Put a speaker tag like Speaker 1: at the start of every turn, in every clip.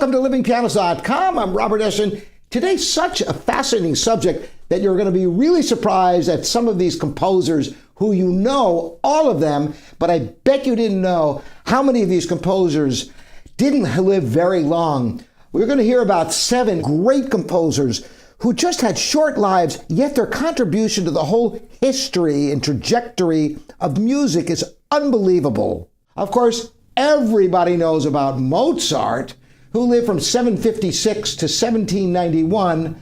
Speaker 1: Welcome to livingpianos.com. I'm Robert Eschen. Today's such a fascinating subject that you're going to be really surprised at some of these composers who you know, all of them, but I bet you didn't know how many of these composers didn't live very long. We're going to hear about 7 great composers who just had short lives, yet their contribution to the whole history and trajectory of music is unbelievable. Of course, everybody knows about Mozart, who lived from 756 to 1791,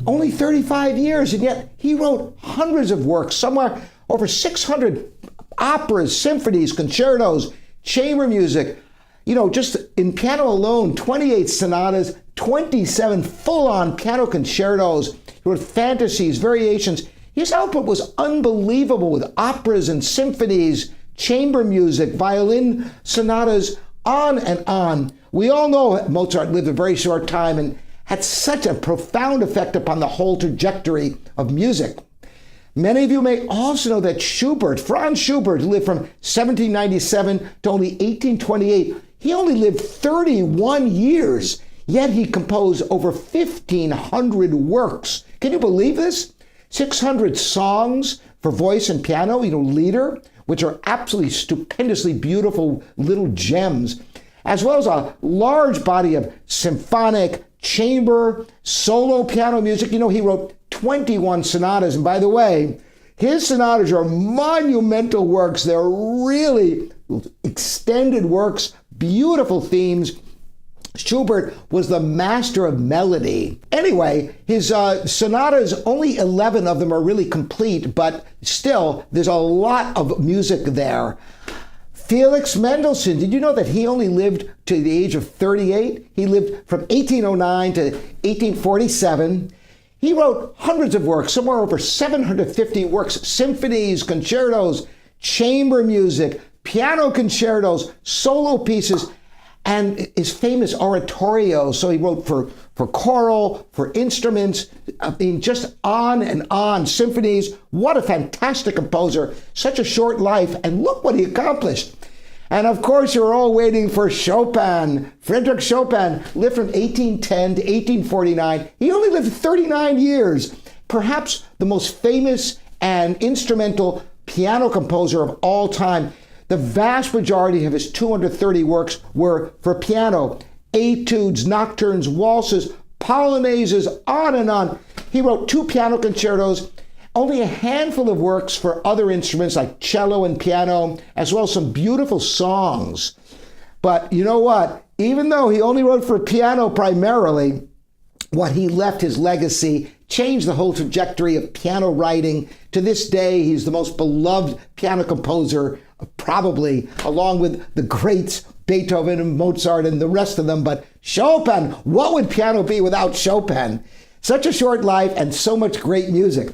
Speaker 1: only 35 years, and yet he wrote hundreds of works, somewhere over 600 operas, symphonies, concertos, chamber music. You know, just in piano alone, 28 sonatas, 27 full-on piano concertos. He wrote fantasies, variations. His output was unbelievable with operas and symphonies, chamber music, violin sonatas, on and on. We all know Mozart lived a very short time and had such a profound effect upon the whole trajectory of music. Many of you may also know that Franz Schubert, lived from 1797 to only 1828. He only lived 31 years, yet he composed over 1,500 works. Can you believe this? 600 songs for voice and piano, Lieder, which are absolutely stupendously beautiful little gems, as well as a large body of symphonic, chamber, solo piano music. He wrote 21 sonatas. And by the way, his sonatas are monumental works. They're really extended works, beautiful themes. Schubert was the master of melody. Anyway, his sonatas, only 11 of them are really complete, but still, there's a lot of music there. Felix Mendelson, did you know that he only lived to the age of 38? He lived from 1809 to 1847. He wrote hundreds of works, somewhere over 750 works, symphonies, concertos, chamber music, piano concertos, solo pieces, and his famous oratorio. So he wrote for choral, for instruments, just on and on, symphonies. What a fantastic composer, such a short life, and look what he accomplished. And of course, you're all waiting for Chopin. Frédéric Chopin lived from 1810 to 1849. He only lived 39 years. Perhaps the most famous and instrumental piano composer of all time. The vast majority of his 230 works were for piano. Etudes, nocturnes, waltzes, polonaises, on and on. He wrote 2 piano concertos, only a handful of works for other instruments like cello and piano, as well as some beautiful songs. But you know what? Even though he only wrote for piano primarily, what he left, his legacy, changed the whole trajectory of piano writing. To this day, he's the most beloved piano composer, probably, along with the greats Beethoven and Mozart and the rest of them. But Chopin, what would piano be without Chopin? Such a short life and so much great music.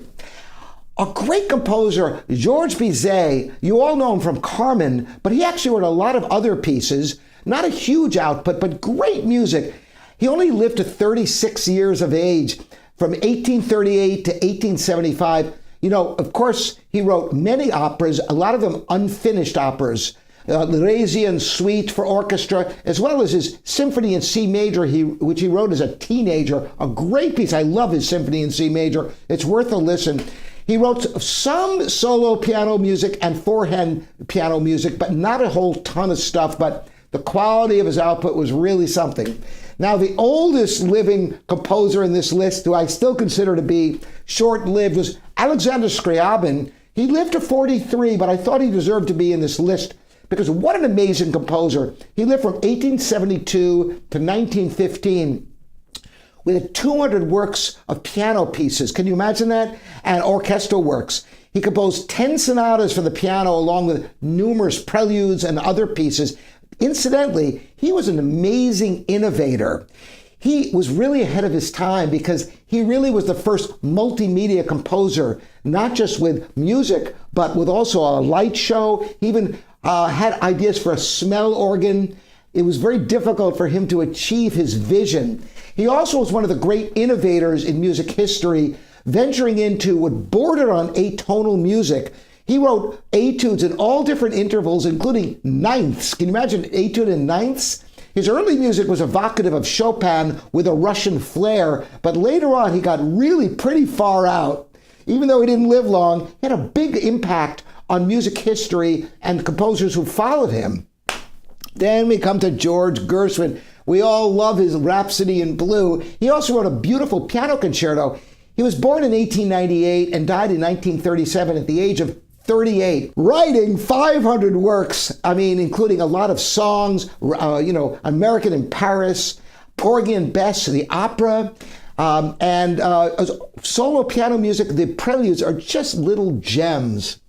Speaker 1: A great composer, Georges Bizet, you all know him from Carmen, but he actually wrote a lot of other pieces, not a huge output, but great music. He only lived to 36 years of age, from 1838 to 1875. Of course, he wrote many operas, a lot of them unfinished operas. L'Irasian Suite for orchestra, as well as his symphony in C major, which he wrote as a teenager. A great piece. I love his symphony in C major. It's worth a listen. He wrote some solo piano music and four-hand piano music, but not a whole ton of stuff. But the quality of his output was really something. Now, the oldest living composer in this list, who I still consider to be short-lived, was Alexander Scriabin. He lived to 43, but I thought he deserved to be in this list because what an amazing composer. He lived from 1872 to 1915 with 200 works of piano pieces. Can you imagine that? And orchestral works. He composed 10 sonatas for the piano along with numerous preludes and other pieces. Incidentally, he was an amazing innovator. He was really ahead of his time because he really was the first multimedia composer, not just with music, but with also a light show. He even had ideas for a smell organ. It was very difficult for him to achieve his vision. He also was one of the great innovators in music history, venturing into what bordered on atonal music. He wrote etudes in all different intervals, including ninths. Can you imagine etude in ninths? His early music was evocative of Chopin with a Russian flair, but later on he got really pretty far out. Even though he didn't live long, he had a big impact on music history and composers who followed him. Then we come to George Gershwin. We all love his Rhapsody in Blue. He also wrote a beautiful piano concerto. He was born in 1898 and died in 1937 at the age of 38, writing 500 works, including a lot of songs, American in Paris, Porgy and Bess, the opera, and solo piano music. The preludes are just little gems.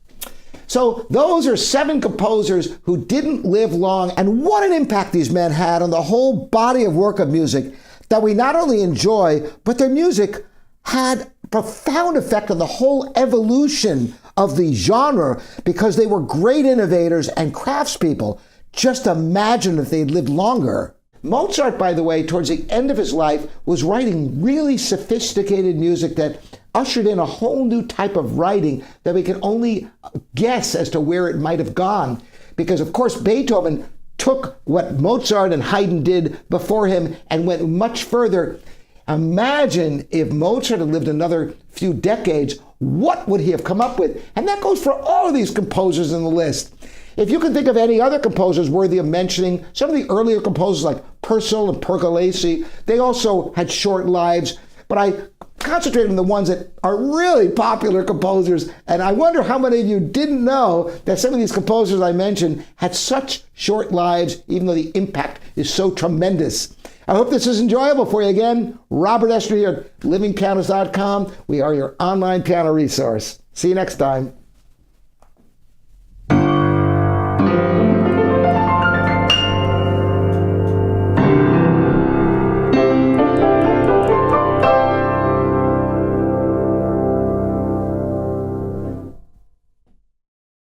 Speaker 1: So those are 7 composers who didn't live long, and what an impact these men had on the whole body of work of music that we not only enjoy, but their music had profound effect on the whole evolution of the genre because they were great innovators and craftspeople. Just imagine if they'd lived longer. Mozart, by the way, towards the end of his life, was writing really sophisticated music that ushered in a whole new type of writing that we can only guess as to where it might have gone. Because, of course, Beethoven took what Mozart and Haydn did before him and went much further. Imagine if Mozart had lived another few decades, what would he have come up with? And that goes for all of these composers in the list. If you can think of any other composers worthy of mentioning, some of the earlier composers like Purcell and Pergolesi, they also had short lives, but I concentrated on the ones that are really popular composers, and I wonder how many of you didn't know that some of these composers I mentioned had such short lives, even though the impact is so tremendous. I hope this is enjoyable for you. Again, Robert Escher here at livingpianos.com. We are your online piano resource. See you next time.